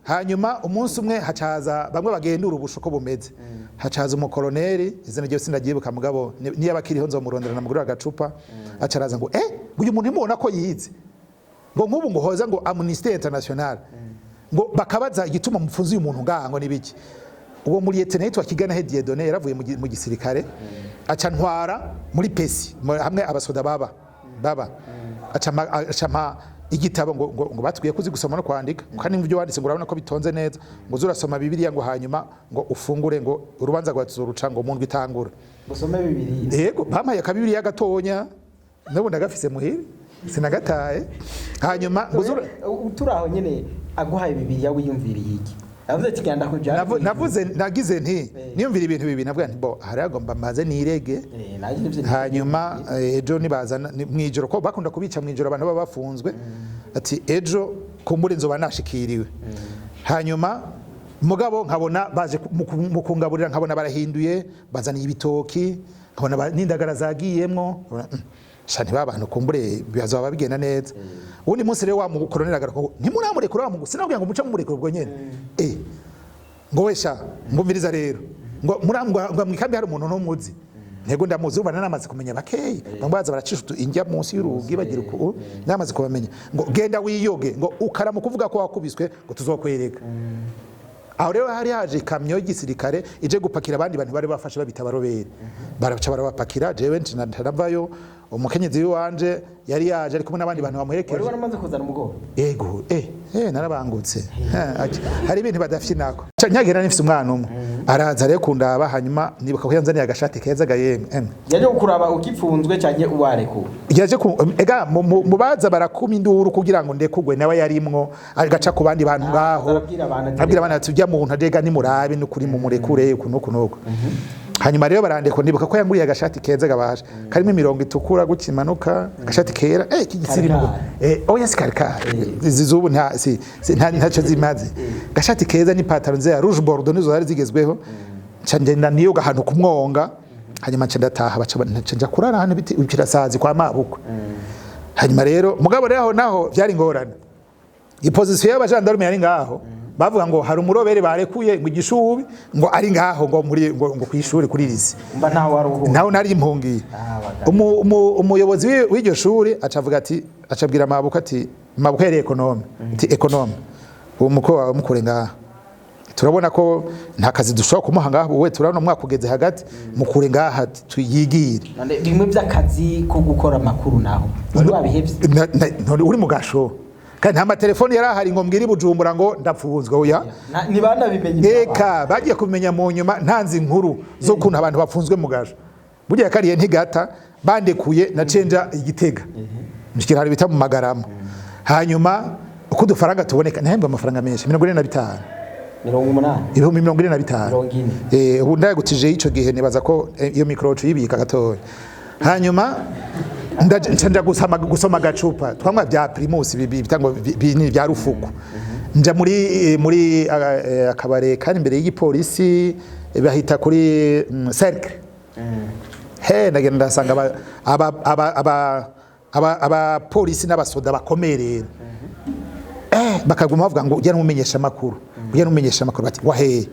hanyuma umunsi umwe hacaza bamwe bagendura ubushuko bumeze hacaza umukoloneli izina ryo sindagyibuka mugabo niyo abakiriho nzomurondera namugurira agacupa acaraza ngo uyu muntu imubona ko yize ngo nk'ubu ngo hoza ngo Amnesty International ngo bakabaza igituma mupfunze uyu muntu ngaha nibiki uwo muri Lieutenant wa Kigana Dieudonné yaravuye mu gisirikare aca ntwara muri pesi hamwe abasoda baba aca igitabo ngo batwiye kuzi gusoma no kwandika kandi n'ibyo wanditse ngo urabona ko bitonze neza ngo uzurasoma Bibiliya ngo hanyuma ngo ufungure ngo urubanza rwazuruca ngo umuntu bitangura gusoma Bibiliya yego bampaye ka Bibiliya gatonya nabo ndagafise muhiri sinagataye hanyuma uturaho nyene aguhaye Bibiliya wiyumviriye iki navuze tiganda ko navuze nagize nti niyumvira ibintu bibi navuga nti bo haragomba maze nirege hanyuma ejo nibazana mwijoro ko bakunda kubica mwijoro abantu baba bafunzwe ati ejo kumbure nzoba nashikiriwe hanyuma mugabo nkabona baje mukungaburira nkabona barahinduye bazaniye ibitoki nkabona n'indagara zagiyemwo shani babantu kumbure bizaba bigenda neza ubundi munsi rero wa mukoloneli agarako ntimuramureka wa mugusi sinabwiye ngo muce mumureka ubwo nyene ngo wesha ngumviriza rero ngo murangwa mwikambi hari umuntu no muzi ntego ndamuzi ubana namaze kumenya bakeyi bambaza baracisha injya munsi y'urugi bagira uko namaze kubamenya ngo genda wiyoge ngo ukaramu kuvuga ko wakubiswe ngo tuzokwereka aho rero hari haje kamyo y'igisirikare ije gupakira abandi bantu bari bafashe babita barobere baraca barabapakira jewe ntanavayo umukenyezi wanje yari yaje ari kumwe n'abandi bantu bamuherekeje wari waramaze kuzana umugobo yego narabangutse hari ibintu badafyinako nyagera nifise umwana umwe araza rero kundaba hanyuma nibuka ko yanzaniye agashati keza gayemwe yaje kukuraba ukipfunzwe cyanye uwareko yaje ega mubaza barakuma induru kugira ngo ndekugwe nawe yarimwo agaca ku bandi bantu ngaho abwira abana tujya mu ntadega ni murabe n'ukuri mu murekure kuno hanyuma rero barandeko ndibuka ko yanguriye agashati keza gabaje karimo imirongo itukura gukimanuka agashati kera kigisirimu oya sikarika zizubu ntaco zimaze agashati keza ni pataro nze ya rouge bordeaux nizo zari zigezweho cangenda niyo gahantu kumwonga hanyuma ndataha baca nja kurara hano biti ukirasazi kwa mabukwe hanyuma rero mugabo rero naho byari ngorana iposition y'abajandarume yari ngaho bavuga ngo hari umurobere barekuye mu gishubi ngo ari ngaho ngo muri ngo kwishuri kuri risi mba ntaho waruhu naho nari impungiye umuyobozi w'iryo shuri acavuga ati acabwira mabuka ati mabuka yari ekonome ati ekonome uwo muko wawe mukure ngaho turabona ko nta kazi dushobora kumuha ngaho we turabona umwaka ugeze hagati mukure ngaho tuyigire bimwe by'akazi ko gukora amakuru naho wari wabihebye uri mu gasho kandi nta matelefoni yarahari ngo mbwire Bujumbura ngo ndapfunzwe oya ni bana bimenye eka bagiye kumenya mu nyuma ntanzi inkuru zo kuntu abantu bapfunzwe mu gasho burya kariye ntigata bandekuye na cenja igitega mshikira hari bita mu Magarama hanyuma uko dufaranga tuboneka ntahembwa amafaranga menshi 45 45 ubu ndagutije ico gihe nibaza ko iyo microcho yibika gatoya hanyuma nja gusoma gacupa twamwa bya primus bitango bini bya rufuku nja muri akabare kandi imbere y'igipolisi bahita kuri cercle ndagenda ndasanga aba polisi n'abasoda bakomerera bakaguma bavuga ngo ujya n'umumenyesha makuru bati wahe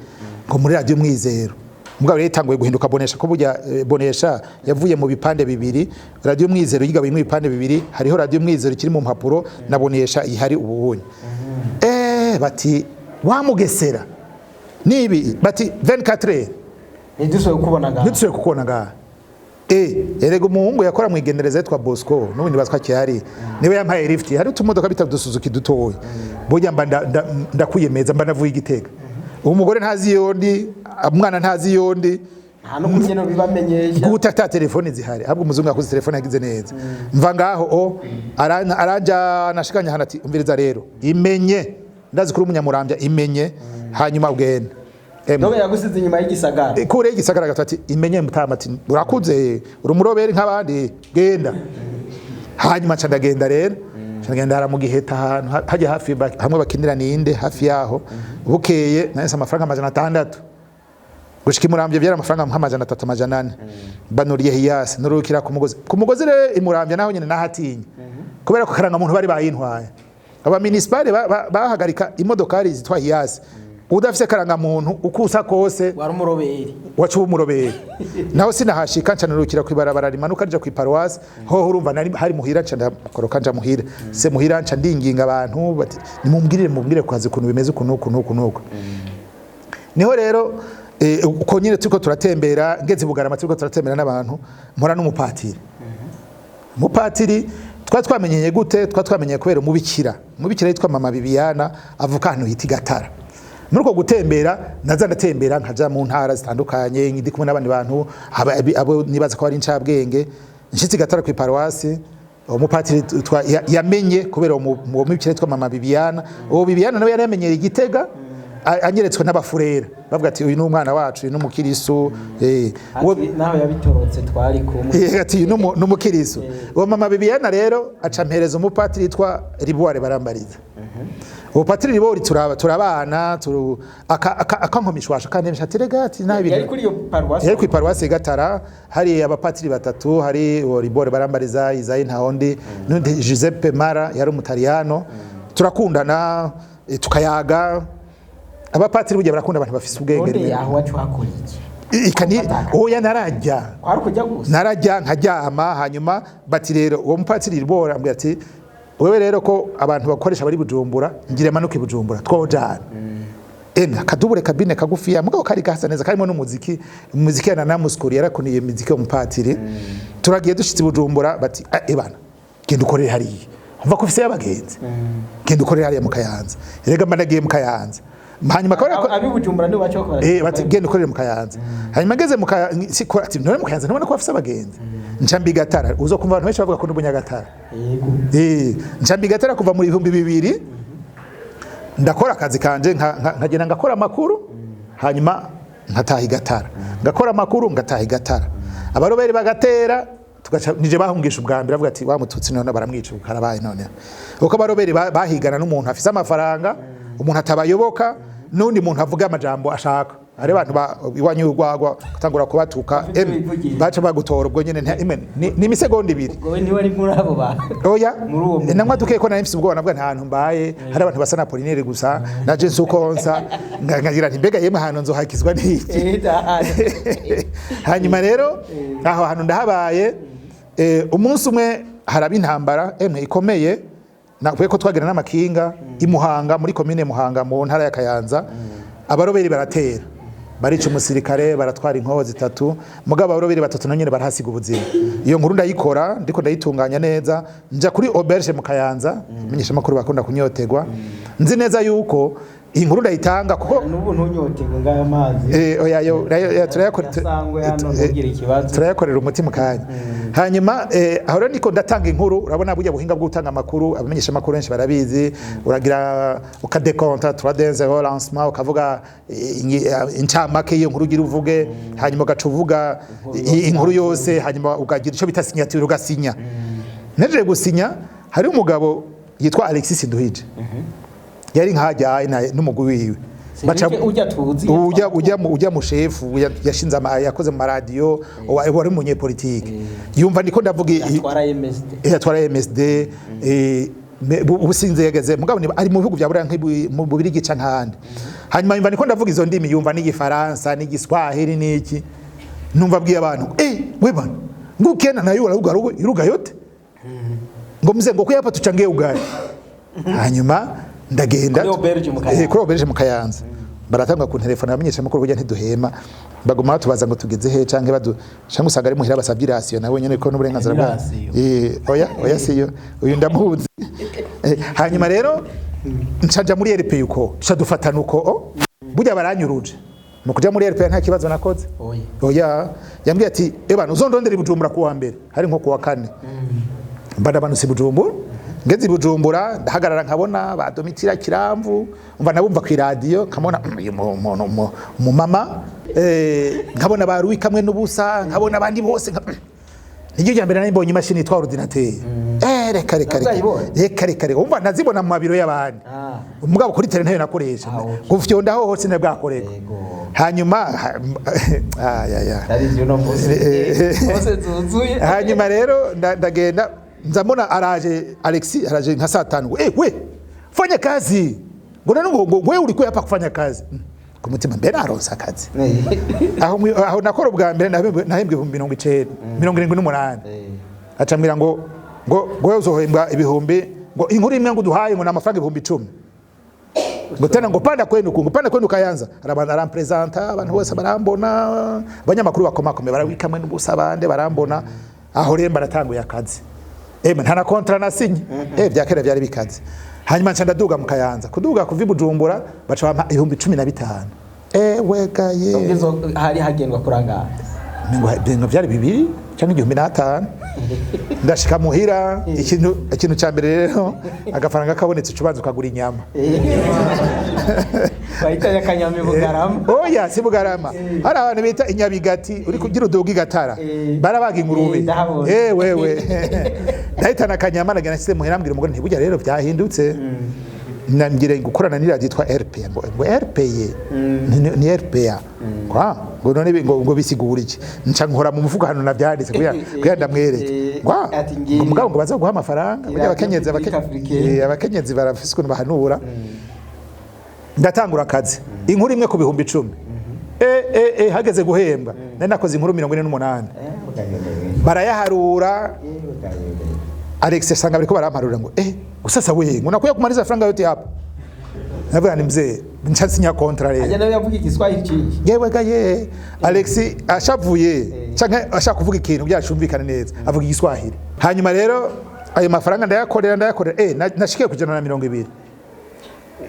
ngo muri radio Mwizero mugabo rero tanguye guhinduka bonesha ko burya bonesha yavuye mu bipande bibiri radio Mwizero yigawe mu bipande bibiri hariho radio Mwizero kiri mu mpapuro na bonesha ihari ubunye bati wamugesera nibi bati 24 ntidusoye kukubona ngaha erego umuhungu yakora mu igendereza yitwa Bosco n'ubundi bazwa cyari niwe yampaye lift hari utumodoka bitatu Suzuki dutoye burya mba ndakuyemeza mba navuye Igitega umugore ntazi yondi umwana ntazi yondi hano kunyeno bibamenyesha gutata telefone zihari ahubwo umuzungu yakoze telefone yagize neza mva ngaho aranja nashikanya hanati umviriza rero imenye ndazi kuri umunyamurambya imenye hanyuma ugenda Nobe yagusize inyuma y'igisagara kure y'igisagara gatati imenye mutamati urakuze urumurobere nk'abandi genda hanyuma ndagenda rero ndagenda hara mu giheta ahantu haje hafi hamwe bakinira ninde hafi yaho bukeye nahise amafaranga 600 gushika imuramvye byara amafaranga nk'amajana 3 amajana 4 banuriye hiyasi nurukira ku mugozi rero imuramvye naho nyene nahatinye kubera ko karanga muntu bari bayintwaye aba municipal bahagarika imodokari zitwa hiyasi udafise karanga muntu ukusa kose wari umuroberi wacu umuroberi naho sinahashika ncanurukira kwibarabara rimanuka rija ku paroisse ho urumva nari hari muhira nca koroka nja muhira se muhira nca ndinginga abantu bati nimumbwire kwazi kuntu bimeze kunuko niho rero uko nyine turiko turatembera ngeze Bugarama turiko turatembera n'abantu mpora n'umupatiri umupatiri twamenyeye gute twamenyeye kubera umubikira yitwa mama Bibiana avuka hano hiti Gatara muri uko gutembera naza ndatembera nkaja mu ntara zitandukanye ndi kumwe n'abandi bantu abo nibaza ko ari incabwenge nshitsi Gatara ku paroisse umupatiri yamenye kubera uwo mubikira yitwa mama Bibiana uwo Bibiana nawe yari yamenyera Igitega anyeretswe n'abafurera bavuga ati uyu n'umwana wacu uyu n'umukirisu naho yabitorotse twari kumwe ati n'umukirisu uwo mama Bibiana rero acampereza umupatiri yitwa Riboire Barambariza uwo patiri Riboire turabana akankomishwasha kandi nshatirega ati nabi yari kuri iyo paroisse yari ku paroisse Gatara hari abapatiri batatu hari uwo Riboire Barambariza Isaie Ntahondi n'undi Giuseppe Mara yari umutaliyano turakundana tukayaga abapatiri buje barakunda abantu bafise ubwenge none yaho wacu hakora iki ikani oya narajya kwari kujya gusa narajya nkajyama hanyuma bati rero uwo mupatiri Riboire ambwira ati wewe rero ko abantu bakoresha bari Bujumbura ngire manuke Bujumbura twojana kadubure kabine kagufiya mugabo kari gasa neza karimo n'umuziki ya namuskuri yarakuniye muziki yo mupatiri turagiye dushitse Bujumbura bati ebana genda ukorere hariya umva ko ufise y'abagenzi genda ukorere hariya mu Kayanza erega managiye mu Kayanza hanyuma abi Bujumbura ni bacho ko bati genda ukorere mu Kayanza hanyuma ngeze mu Kayanza ati none mu Kayanza nabona ko afise abagenzi ncambi Gatara uzo kumva abantu benshi bavuga ko n'ubunya Gatara yego ncambi Gatara kuva muri 2000 ndakora akazi kanje nkagenda ngakora amakuru hanyuma nkataha Gatara ngakora amakuru ngataha Gatara abaroberi bagatera tugaca nije bahungisha ubwambira avuga ati wa mututsi none baramwica ukarabaye none uko abaroberi bahigana n'umuntu afise amafaranga umuntu atabayoboka nundi muntu avuga amajambo ashaka ari abantu iwanyu urwagwa kutangura kubatuka baca bagutora ubwo nyene ni imisegonda 2 wowe ni wari muri abo ba oya namwa tukeko na mfise ubwo navuga nta hantu mbaye hari abantu basa na Polinere gusa na Jesu konsa ngagira nti mbega yema hano nzohakizwa n'iki hanyuma rero aho hantu ndahabaye umunsi umwe haraba intambara ikomeye nakwiye ko twagera n'amakinga imuhanga muri commune Muhanga mu ntara ya Kayanza abaroberi baratera barica umusirikare baratwara inkoho 3 mugabo abaroberi 3 nonyene barahasiga ubuzima iyo nkuru ndayikora ndiko ndayitunganya neza nja kuri auberge mu Kayanza menyesha makuru bakunda kunyotegwa nzi neza yuko iyi nkuru ndayitanga kuko nubu ntunyotegwa ngaya amazi oya turayakorera umutima kanya hanyuma aho rero niko ndatanga inkuru urabona burya buhinga bwo gutanga amakuru abamenyesha makuru benshi barabizi uragira ukadekonta turadenze lancement ukavuga incamake iyo nkuru ugira uvuge hanyuma ugaca uvuga inkuru yose hanyuma ugagira ico bita signature ugasinya neje gusinya hari umugabo yitwa Alexis Nduhije yari nkajya n'umugwi wiwe baca ujya tuzi ujya mu chef yashinze yakoze mu radio wari umunyepolitike yumva ndiko ndavuga yatwara MSD ubusinze yageze mugabo ari mu bihugu bya Buraya mu Bubirigi canke handi hanyuma yumva ndiko ndavuga izo ndimi yumva n'Igifaransa n'Igiswahili n'iki numva bwiye abantu we bana ngukena nayo iruga yote ngo mze ngo kuyapa tucangiye ugari hanyuma ndagenda kuri auberge mu Kayanza baratanga ku telefone bamenyesha makuru burya ntiduhema baguma tubaza ngo tugeze he canke cyangwa usanga ari muhira basabye irasiyo nawe nyene ko n'uburenganzira bwa oya siyo uyu ndamuhuze hanyuma rero ncaja muri RP uko dufatana uko burya baranyuruje mu kuja muri RP nta kibazo nakoze oya yambwiye ati ebana uzondondera Bujumbura kuwa mbere hari nko kuwa 4 mbana banusi Bujumbura ngeze Bujumbura ndahagarara nkabona badomitira kiramvu umva nabumva ku radio nkamona mu mama nkabona baruwi kamwe n'ubusa nkabona abandi bose nijyo jambere nari mbonye imashini itwa ordinateur reka umva nazibona mu mabiro y'abandi umugabo kuri tele ntayo nakoresha gufyonda ho hose ne bwakoreka hanyuma hanyuma rero ndagenda nzamona araje Alexis araje nka saa 5 we fanya kazi ngo wewe ulikuwa hapa kufanya kazi ku mutima mbere aronsa akazi aho nakora ubwa mbere nahembwe 1978 acambira ngo wewe uzohembwa ibihumbi ngo inkuru imwe ngo duhaye ngo n'amafaranga 10,000 ngo tena ngo panda kwenu Kayanza arampresenta abantu bose barambona abanyamakuru bakomakome barawikamwe n'ubusabande barambona aho rero baratanguye akazi nta na kontra nasinye byakera byari bikaze hanyuma nca ndaduga mu Kayanza kuduga kuva Bujumbura baca bampa 15,000 wegaye hari hagendwa kurangana ngo byari 2 cyangwa 15,000 ndashika muhira ikintu cya mbere rero agafaranga kabonetse ucubanza ukagura inyama bayita kanyama Bugarama oya si Bugarama hari abantu bita inyabigati uri kugira uduga igatara barabaga ingurube wewe ndahita na kanyama nagena sise muhira mbwira umugore ntibujya rero byahindutse nangire gukorana ni radio yitwa RPA ngo RPA ni RPA kwa ngo none ngo bisigura iki nca nkora mu mufuka hano navyanditse kuya ndamwereke kwa umugabo ngo baza guha amafaranga burya abakenyezi barafise ukuntu bahanura ndatangura akazi inkuru imwe ku 10,000 hageze guhembwa nari nakoze inkuru 48 barayaharura Alex sanga bariko baramparura ngo usasa we ngo nakuye kumaliza franga yote hapa navuga ni mzee nchasinya kontra rero ajana yavuga igiswahili ciki yewe gaye Alex ashavuye canke ashaka kuvuga ikintu byashumvikana neza avuga igiswahili hanyuma rero ayo mafaranga ndayakorera nashikiye kujana na 20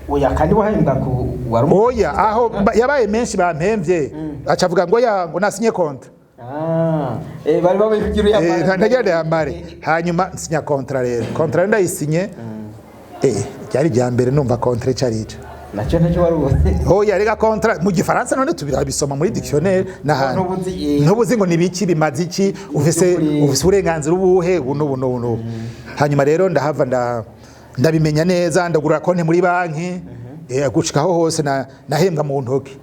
oya kandi wahembwa ku warumu oya aho yabaye menshi bampemvye acavuga ngo ngo nasinye kontra bari babigira yamare ndagenda yamare hanyuma nsinya kontra rero kontra ndayisinye cyari rya mbere numva kontra cyarica nacyo warubuze oya rega kontra mu gifaransa none tubirabisoma muri dictionnaire nahantu ntubuzi ngo nibiki bimaze iki ufise uburenganzira ubuhe buno hanyuma rero ndahava ndabimenya neza ndagura konte muri banki gushikaho hose nahembwa mu ntoki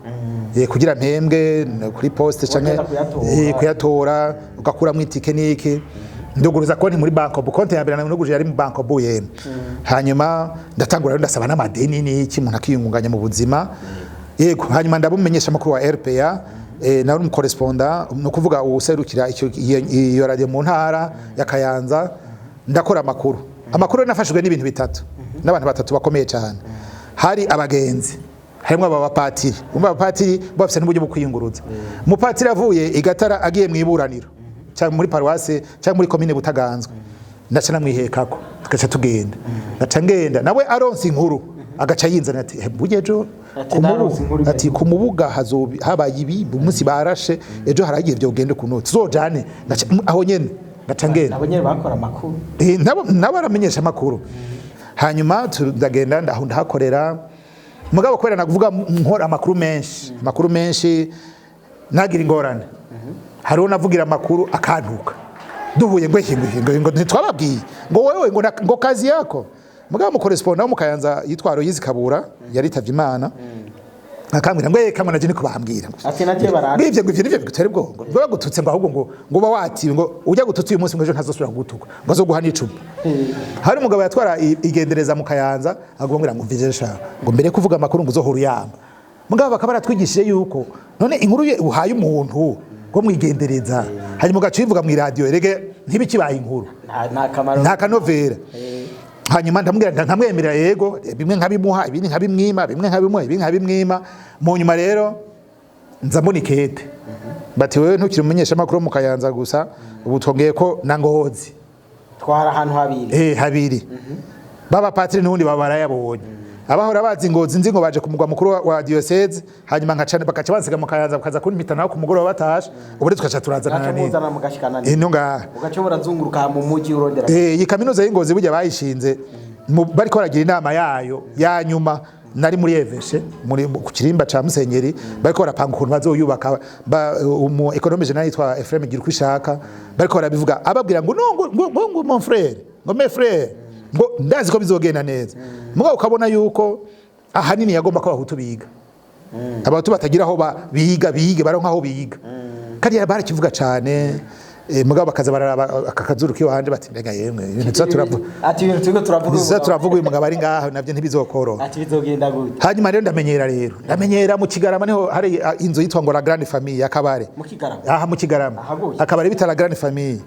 kugira mpembwe kuri poste canke kuyatora ugakura mu itike niki nduguruza konti muri banko konti ya mbere nagurije yari mu banko buye hanyuma ndatangura ndasaba n'amadeni niki umuntu akiyungunganya mu buzima yego hanyuma ndabumenyesha makuru wa RPA na uri correspondant no kuvuga userukira iyo radio mu ntara ya Kayanza ndakora amakuru nafashijwe n'ibintu bitatu n'abantu batatu bakomeye cyane hari abagenzi harimo abapatiri bafite n'uburyo bwo kwiyunguruza umupatiri avuye igatara agiye mu iburaniro cyangwa muri paroisse cyangwa muri commune Butaganzwe ndaca namwihekako tugaca tugenda ndaca ngenda nawe aronse inkuru agaca yinzana ati bugejo kumubuga habaye ibi umunsi barashe ejo haragiye byo gende kuno tuzojane aho nyene ndaca ngenda abo nyene bakora amakuru nabo aramenyesha amakuru hanyuma ndagenda ndahakorera mugabo kwera nakuvuga nkora amakuru menshi nagira ingorane hariho navugira amakuru akantuka duhuye ngo ntitwababwiye ngo wewe ngo kazi yako mugabo mu correspondant mu Kayanza yitwaro yizikabura yaritavye Imana akambwira ngo kamwe naje niko bahambwira ati naje barara bivye ngo ivyo nivyo bitari bwongo ngo bagututse ngo ahubwo ngo bawatiwe ngo ujya gututse uyu munsi ngo ejo ntazosubira kugutuka ngo zo guhana icupa hari umugabo yatwara igendereza mu Kayanza agomwira ngo mvije sha ngo mbere kuvuga amakuru ngo uzohora uyamba mugabo bakaba baratwigishije yuko none inkuru ye uhaye umuntu ngo mwigendereza hanyuma ugacivuga mu radio erege ntibikibaye inkuru nta kanovera hanyuma ndamubwira nkamwemerera yego bimwe nkabimuha ibindi nkabimwima bimwe nkabimuha ibindi nkabimwima mu nyuma rero nza mbona ikete bati wewe ntukiri umumenyesha makuru mu Kayanza gusa ubu twongeye ko na Ngozi twara ahantu habiri habiri baba patiri n'undi babara yabonye abahora bazi Ngozi nzi ngo baje ku mugwa mukuru wa diocese hanyuma nkacane bakaca bansiga mu Kayanza bakaza kunpita naho ku mugoro batasha ubure tukaca turazana nani ino nga ugaca murazunguruka mu muji urondera iyi kaminuza y'Ingozi burya bayishinze bariko baragira inama yayo ya nyuma nari muri eveshe muri ku kirimba ca Musenyeri bariko barapanga ukuntu bazoyubaka umu economiste nayo yitwa Ephraim Girukwishaka bariko barabivuga ababwira ngo no ngo mon frère ngo mes frères ngo ndazi ko bizogenda neza mugabo ukabona yuko ahanini yagomba ko abahutu biga abahutu batagira aho biga baronka aho biga kandi bari kivuga cyane mugabo bakaza bararaba akakazuru kiyo hanje bati mbega yemwe ibintu turavuga ati ibintu turavuga uyu mugabo ari ngaho navyo ntibizokoro ati bizogenda gute hanyuma rero ndamenyera mu Kigarama niho hari inzu yitwa ngo la Grande Famille yakabare mu Kigarama aha mu Kigarama akabare bita la Grande Famille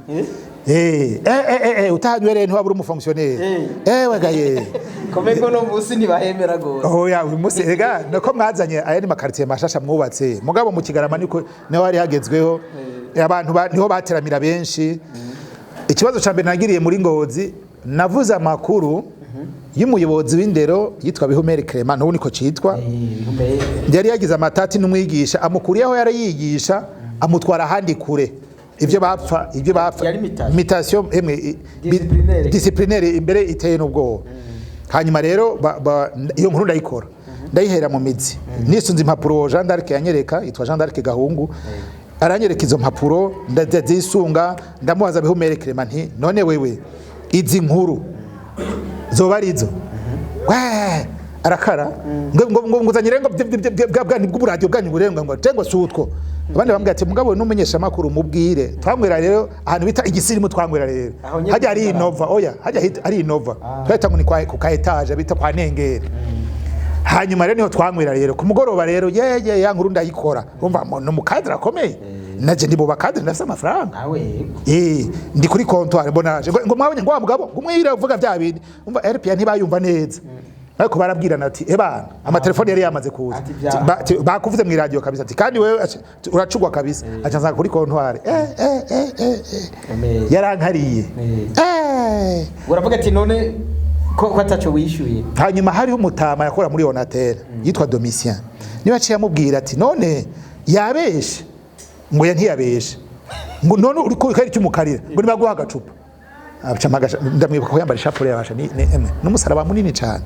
utahanywe rero ntiwabura umufonctionnaire wagaye komeko no musi ntibahemera gose oya uyu musi ega nako mwazanye aya ni makartier mashasha mwubatse mugabo mu Kigarama niko niho hari hagezweho abantu niho bateramira benshi ikibazo ca mbere nagiriye muri Ngozi navuze amakuru y'umuyobozi w'indero yitwa Bihumere Clement n'ubu niko citwa yari yagize amatati n'umwigisha amukuriyeho yarayigisha amutwara ahandi kure ivyo bapfa imitation disciplinaire imbere iteye n'ubwo hanyuma rero iyo nkuru ndayikora ndayihera mu mizi nisunze impapuro Jean d'Arc yanyereka yitwa Jean d'Arc Gahungu aranyereka izo mpapuro ndazisunga ndamubaza Bihumere Clement nti none wewe izi nkuru zoba arizo arakara ngo nguzanyire ngo bwani bw'uburadio bwanyu burenga ngo tengo sutwo abandi bambwiye ati mugabo numenyesha makuru mubwire twangwera rero ahantu bita igisirimu twangwera rero hajya ari Innova oya hajya ari Innova twahita ngo ni ku ka etage bita kwa Nengere hanyuma rero niho twangwera rero ku mugoroba rero yeye ya nkuru ndayikora umva no mukadra akomeye naje ndi bubakadre ndafite amafaranga ndi kuri comptoir bonaje ngo mwabonye ngo mugabo ngumwira uvuga bya bindi umva RPA ntibayumva neza ariko barabwirana ati ebana amatelefone yari yamaze kuza bakuvuze mu radio kabisa ati kandi wewe uracugwa kabisa acanza kuri comptoir yarankariye uravuga ati none ko atacho wishyuye hanyuma hari umutama yakora muri Onatel yitwa Domitien niba aciye amubwira ati none yabeshe ngo ntiyabeshe ngo none uri ko kari cyumukarira ngo nibaguha agacupa abacamagasha ndamwibuka ko yambara ishapure yabasha ni n'umusaraba munini cyane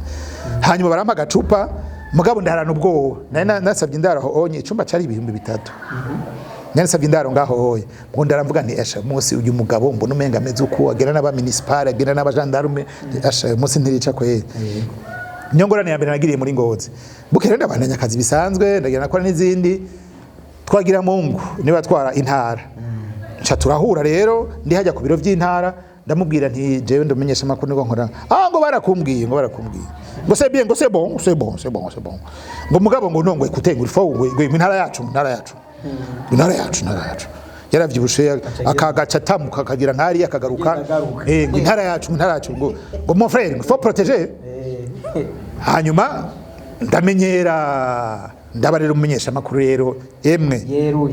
hanyuma barampa agacupa mugabo ndaharana ubwoba nari nasabye indaro onye icumba cari 3,000 nasabye indaro ngaho hoye ngo ndaramvuga nti esha munsi uyu mugabo mbona umenga ameze uko agera n'aba municipal agera n'aba gendarme esha munsi ntirica kweli nyongorane ya mbere nagiriye muri Ngozi bukere ndabandanya akazi bisanzwe ndagira nakora n'izindi twagira Mungu niba twara intara nca turahura rero ndi hajya ku biro by'intara ndamubwira nti jewe ndomenyesha makuru ngo nkora ngo barakumbwiye ngo c'est bon ngo mugabo ngo nongwe kutenga urifo ngo intara yacu yaravyibushe akagaca tamuka akagira nkari akagaruka ngo intara yacu ngo mon frère il faut protéger hanyuma ndamenyera ndabarira umumenyesha makuru rero emwe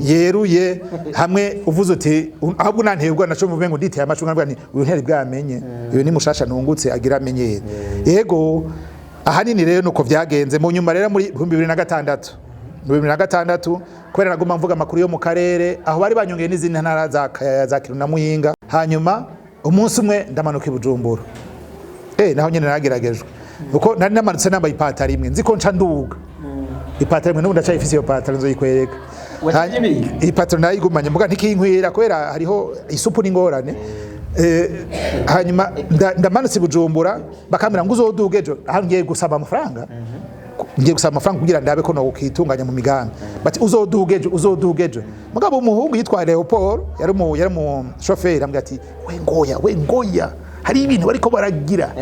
yeruye hamwe uvuze uti ahubwo nantebwa naco muvuge ngo nditeye amacunga ngwa ni uyu nteri bwamenye uyu ni mushasha nungutse agira amenyere yego ahanini rero nuko vyagenze mu nyuma rero muri 2006 kwera naguma mvuga makuru yo mu karere aho bari banyongeye n'izindi ntara za Kirundo na Muyinga hanyuma umunsi umwe ndamanuka i Bujumbura naho nyene nageragejwe uko nari namanutse nambaye ipataro imwe nzi ko nca nduga ipataro imwe n'ubundi acayifise iyo pataro nzoyikwereka ipataro nayigumanye mvuga ntikinkwira kubera hariho isupu n'ingorane hanyuma ndamanutse i Bujumbura bakambira ngo uzoduge ejo aho ngiye gusaba amafaranga kugira ndabe ko no kwitunganya mu migambi bati uzoduge ejo mugabo umuhungu yitwa Leopold yari mu chauffeur ambwira ati we ngoya hari ibintu bariko baragira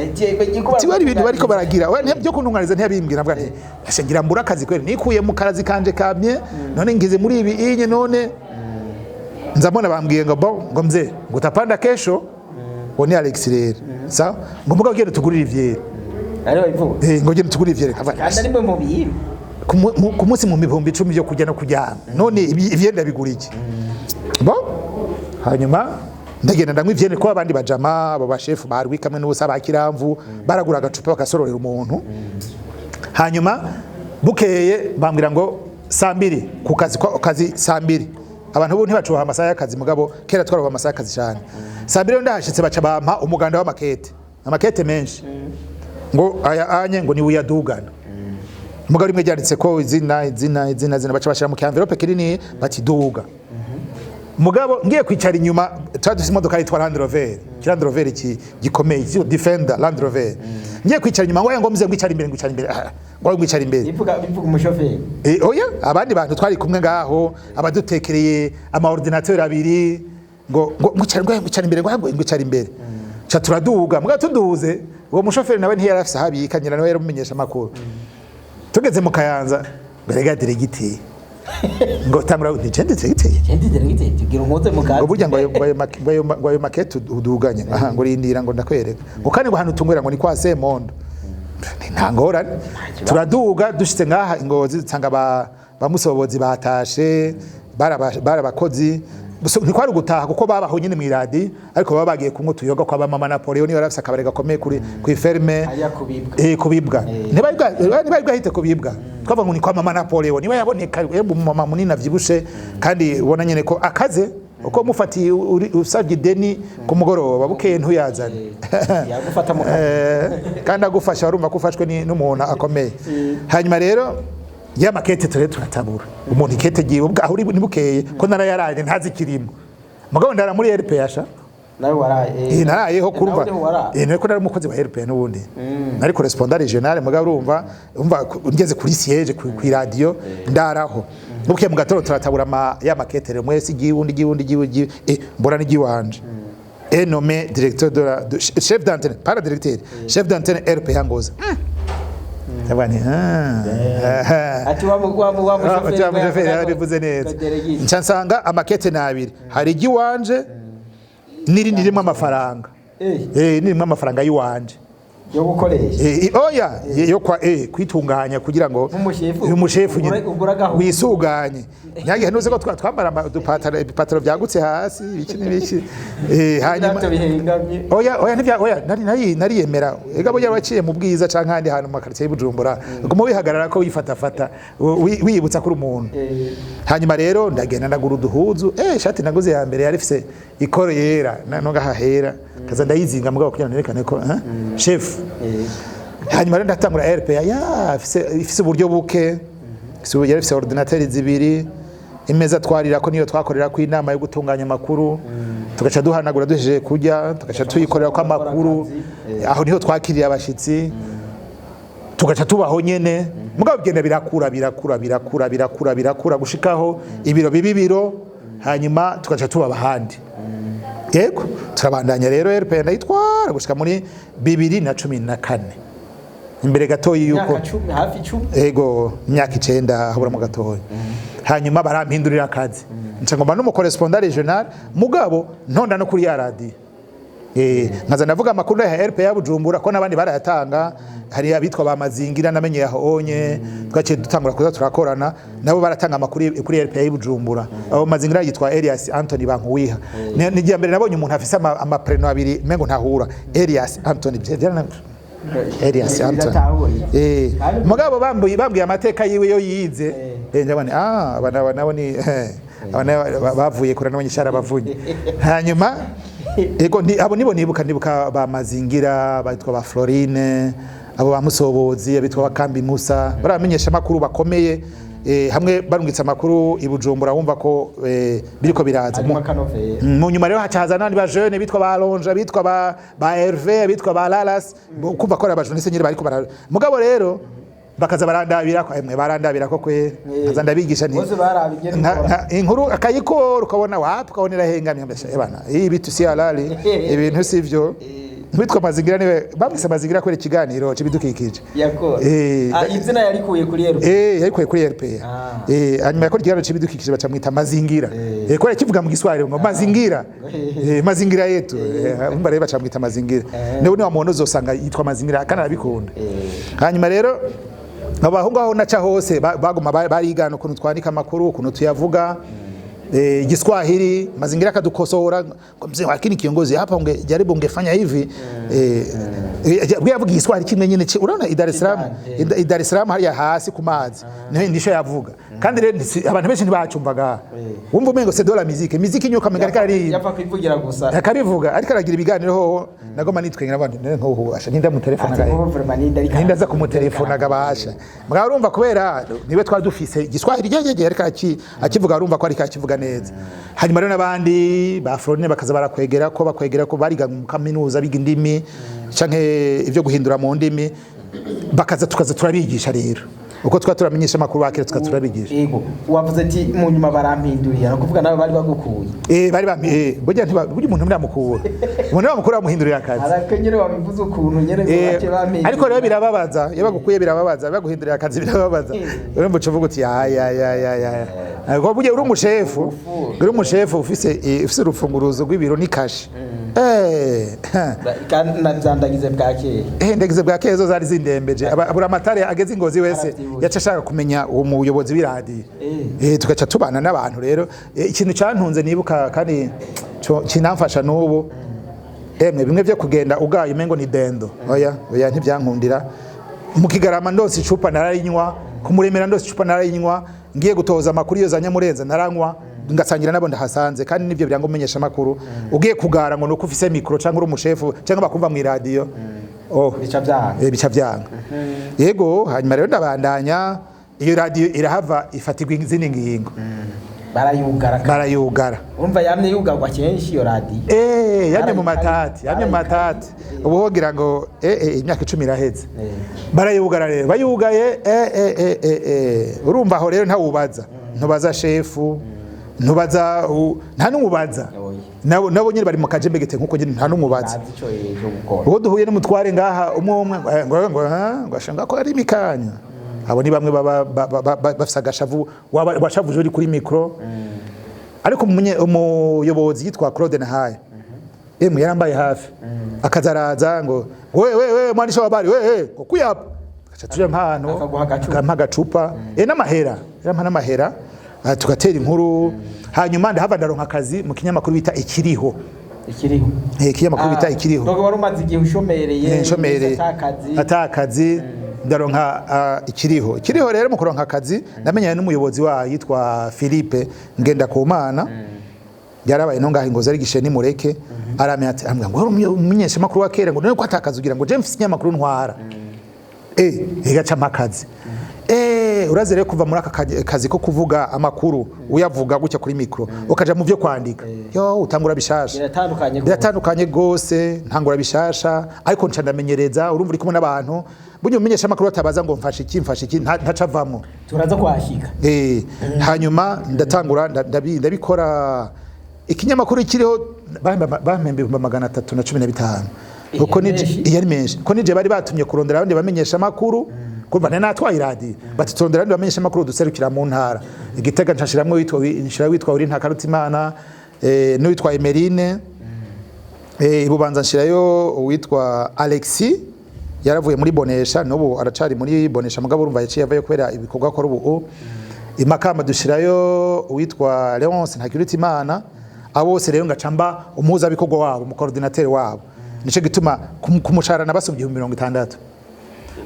byo kuntungariza ntiyabimbwira mvuga nti ashagira mbura akazi kweli nikuye mu karazi kanje kamye none ngize muri ibi inye none nzamona bambwiye ngo mze ngo utapanda kesho ngo ni Alex rero sawa ngo mugabo gende tugurira ivyera ngo gende tugurira ivyera kandi ari mu biyi ku munsi mu 10,000 byo kujya no kujyana none ivyenda bigura iki hanyuma ndagenda ndamwe ivyene ko abandi bajama abo bashefu barwi kamwe n'ubusa bakiramvu baragura agacupa bakasororera umuntu hanyuma bukeye bambwira ngo 2:00 ku kazi 2:00 abantu bo ntibacuha amasaha y'akazi mugabo kera twaroba amasaha y'akazi cyane 2:00 ndahashitse baca bampa umuganda w'amakete menshi ngo aya anye ngo ni uyadugana mugabo rimwe ryanditse ko izina baca bashira mu envelope kinini bati duga mugabo ngiye kwicara inyuma twadufise imodoka yitwa Land Rover Land Rover gikomeye Defender Land Rover ngiye kwicara inyuma ngo mbize ngwicara imbere ngo ngwicara imbere bivuga umushoferi oya abandi bantu twari kumwe ngaho abadutekereye ama ordinateur abiri ngo ngwicara imbere ngo ngwicara imbere cha turaduga mugabo tuduze uwo mushoferi nawe ntiyarafise habika nyina nawe yaramumenyesha amakuru tugeze mu Kayanza garega diregiteri ngo tangura nticendetse giteye tugira umuze mu kazi ngo burya ngo ayo makete uduganye aha ngo rindira ngo ndakwereka ngo kandi ngo hano tungwera ngo ni kwa Semondo ntangorane turaduga dushitse ngaha ingozi tsanga bamusobozi batashe barabakozi ntikwari gutaha kuko babaho nyine mu iradi ariko baba bagiye kumwe tuyoga kwa mama Napoleon niyo yarafise akabare gakomeye kuri ferme kubibwa ntibari bwahite kubibwa twava ngo ni kwa mama Napoleon niba yaboneka mama munini avyibushe kandi ubona nyene ko akaze uko mufatiye usabye deni ku mugoroba bukeye ntuyazane yagufata mu kandi agufasha urumva ko ufashwe n'umuntu akomeye hanyuma rero ya makete turatabura umuntu ikete giye aho uri nibukeye ko narayaraye ntazi kirimo mugabo ndara muri RPH nawe waraye narayeho kurumva niko nari umukozi wa RPH n'ubundi nari correspondant regional mugabo urumva ngeze kuri siège ku radio ndaraho bukeye mu gatoro turatabura ya makete rero mwese giwundi mbona ni giwanje nommé directeur de chef d'antenne pas directeur chef d'antenne RPH Ngoza Tabani ati wa mushoferi yabivuze neza nsanga amakete nabiri hari giwanje nirindi rimwe amafaranga nirimo amafaranga yiwanje yo gukoresha oya yo kwa kwitunganya kugira ngo umushefu wisuganye nyagihe nuze ko twambara udupataro byagutse hasi iki n'ibiki hanyuma oya nari yemera ega bo yaraciye mu bwiza canke handi hantu mu quartier y'Ibujumbura ngo wihagarara ko wifatafata wiyibutsa kuri umuntu hanyuma rero ndagenda ndagura uduhuzu shati naguze ya mbere yarifise ikoro yera nonga hahera kaza ndayizinga mugabo kugira nerekane ko chef hanyuma rero ndatangura RPA ifise uburyo buke yarifise ordinateur zibiri imeza twarira ko niyo twakorera ku inama yo gutunganya amakuru tugaca duhanagura duhejeje kujya tugaca tuyikorera ko amakuru aho niho twakiriye abashitsi tugaca tubaho nyene mugabo bigenda birakura gushikaho ibiro bibibiro hanyuma tugaca tuba bahandi yego turabandanya rero RPA ndayitwara gushika muri 2014 imbere gatoyi yuko hafi 10 ego myaka 9 habura mu gatoyi hanyuma barampindurira akazi ncangomba no correspondant regional mugabo ntonda no kuri ya radio nkaza ndavuga amakuru ya RPA Bujumbura ko nabandi barayatanga hari abitwa ba Mazingira namenye yaho onye twaciye dutangura kuza turakorana nabo baratanga amakuru kuri RPA Bujumbura abo Mazingira yitwa Elias Anthony Bankuwiha ni giye mbere nabonye umuntu afise amapreno abiri mengo ntahura Elias Anthony Elias Anthony mugabo bambuye amateka yiwe yo yize njabane abana nabo ni abana bavuye kuri nabonye shara bavunye hanyuma ego abo nibuka ba Mazingira bitwa ba Florine abo bamusobozi abitwa bakambi Musa baramenyesha makuru bakomeye hamwe barungitse amakuru Ibujumbura wumva ko biriko biraza mu nyuma rero hacaza nandi ba jeune bitwa ba Lonja bitwa ba Hervé bitwa ba Lalas kumva ko abajournaliste nyiri bariko mugabo rero bakaza barandabira ko barandabira ko kwe kaza ndabigisha ni inkuru akayikora ukabona wapi ukabonera hengamye mbese ebana ibi tusi halali ibintu sivyo Mwitwa Mazingira niwe bamwise Mazingira kwere ikiganiro cibidukikije yako izina yarikuye kuri RPA yarikuye kuri RPA hanyuma yakora ikiganiro cibidukikije baca mwita Mazingira kwere kivuga mu Giswahili ngo Mazingira Mazingira yetu umba rero baca mwita Mazingira niwe wa muntu uzosanga yitwa Mazingira kana arabikunda hanyuma rero abahungu aho naca hose baguma barigana ukuntu twandika amakuru ukuntu tuyavuga Giswahili Mazingira akadukosora kwa mzee lakini kiongozi hapa ungejaribu ungefanya hivi yavuga Giswahili kimwe nyine unaona Dar es Salaam hali ya hasi kumazi niho ndisho yavuga kandi rero abantu benshi ntibacumvaga wumva umengo c'est de la musique nyoka menga ari yapfa kwivugira gusa akabivuga ariko aragira ibiganiro ho nagoma nitwengira abantu nko basha ninda mu telefone gahe ninda za ku telefone gabasha mbwa urumva kubera niwe twari dufise igiswahili gege ariko akivuga urumva ko ariko akivuga neza hanyuma rero nabandi ba Florine bakaza bakwegera ko bariga mu kaminuza biga indimi canke ivyo guhindura mu ndimi bakaza tukaza turabigisha rero uko turamenyesha makuru bakire tukaturabigisha yego wavuze ati mu nyuma barampinduriye no kuvuga nawe bari bagukuye bari burya umuntu muramukura umuntu bamukura bamuhindurira akazi arakenyere wabivuze ukuntu nyere ngo bake bampinduriye ariko rero birababaza iyo bagukuye birababaza baguhindurira akazi birababaza urumva ucuvuga uti ya ngo burya uri umushefu ufise urufunguruzo rw'ibiro ni kashi ndagize bwakeye ndagize bwakeye zo zari zindembeje abura amatare ageze ingozi wese yaca ashaka kumenya uwo muyobozi w'iradiyo tugaca tubana n'abantu rero ikintu cyantunze nibuka kandi kinamfasha n'ubu bimwe byo kugenda ugaye umengo ni dendo oya ntibyankundira mu Kigarama ndose icupa narayinywa kumuremera ndose icupa narayinywa ngiye gutoza amakuru iyo za Nyamurenza naranywa ngasangira nabo ndahasanze kandi nivyo birango menyesha makuru ugiye kugara ngo nuko ufise micro cyangwa uri umushefu cyangwa bakumva mu radio bica byanga yego hanyuma rero ndabandanya iyo radio irahava ifatirwa izindi ngingo barayugara umva yamye yugarwa kenshi iyo radio yamye mu matati ubu hogira ngo imyaka 10 iraheze barayugara rero bayugaye urumva aho rero ntawubaza ntubaza shefu ntubaza nta numubaza nabo nyine bari mu kajembegete nkuko nyine nta numubaza uwo duhuye n'umutware ngaha umwe ngo ashanga ko ari mikanya abo ni bamwe bafisa gashavu washavuje uri kuri micro ariko umuyobozi yitwa Claude Nahaye yarambaye hafi akazaraza ngo we mwanisha wabari ngo kuyapa acha tuje mpano akampa gacupa n'amahera tugatera inkuru hanyuma ndahava ndaronka akazi mu kinyamakuru bita Ikiriho ikinyamakuru bita Ikiriho ndogo wari umaze igihe ushomereye atakazi ndaronka Ikiriho rero mu kuronka akazi namenyanye n'umuyobozi wa yitwa Philippe Ngendakumana yarabaye no ngaho ingozi ari gisheni mureke aramya ati ambwa ngo umunyesha makuru wa kera ngo none ko atakaza ugira ngo James kinyamakuru ntwara igaca makazi uraze rero kuva muri aka kazi ko kuvuga amakuru uyavuga gutya kuri micro ukaja mu byo kwandika utangura bishasha biratandukanye gose ntangura bishasha ariko ncandamenyereza urumva uri kumwe n'abantu bunye umenyesha amakuru atabaza ngo mfashe iki ntacavamwo turaza kwashika hanyuma ndatangura ndabikora ikinyamakuru kiriho bahembe 315 uko yari menshi ko nije bari batumye kurondera abandi bamenyesha amakuru kumva natwaye radio batitondera abandi bamenyesha amakuru duserukira mu ntara Igitega ncashiramwe witwa uri Ntakarutimana n'uwitwa Emeline ibubanza nshirayo uwitwa Alexis yaravuye muri Bonesha n'ubu aracari muri Bonesha mugabo urumva yaciye avayo kubera ibikorwa akora ubu Imakamba dushirayo uwitwa Leonce Ntakirutimana abose rero ngacamba umuhuza bikorwa wabo mu coordinateur wabo nico gituma kumushara nabasubye 60.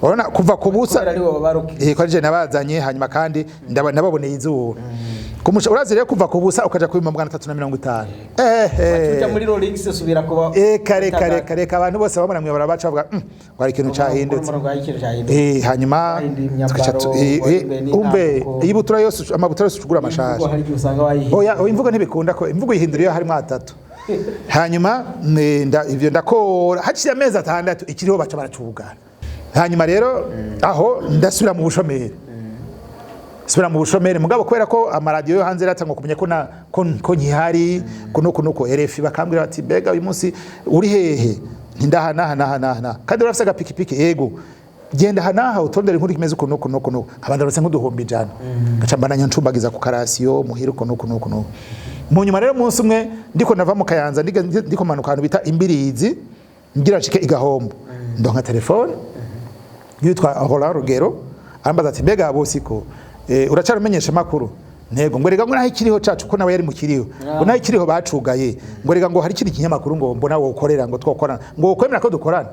Urabona kuva kubusa ko je nabazanye hanyuma kandi nababoneye izuba urazi rero kuva kubusa ukaja kuri 350 tuja muri Rolex subira kuba kare abantu bose babona mwe barabaca bavuga kwari ikintu cyahindutse hanyuma umbe ibutura yose amabutura yose ugura amashasha oya imvugo ntibikunda ko imvugo ihinduriye harimo atatu hanyuma ivyo ndakora haciye amezi 6 ikiriho baca baracugana hanyuma rero aho ndasubira mu bushomeri mugabo kubera ko amaradiyo yo hanze ratangwa kumenya ko nkihari kunuko RFI bakambwira bati bega uyu munsi uri hehe ndahana kandi urafise agapikipiki yego genda hanaha utondera inkuru kimeze kunuko abandi barose nk'uduhombi jana gacambana nyancumbagiza ku karasiyo muhira kunuko mu nyuma rero umunsi umwe ndiko nava mu Kayanza ndiko manuka ahantu bita Imbirizi ngira nshike igahombo ndonka telefone yitwa Ahola Rugero ambaza ati mbega abosiko uracarumenyesha makuru ntego ngo rega ngo naho ikiriho cacu ko nawe yari mu kiriho ngo naho ikiriho bacugaye ngo rega ngo hari kiri kinyamakuru ngo mbona wo ukorera ngo twokorana ngo ukwemera ko dukorana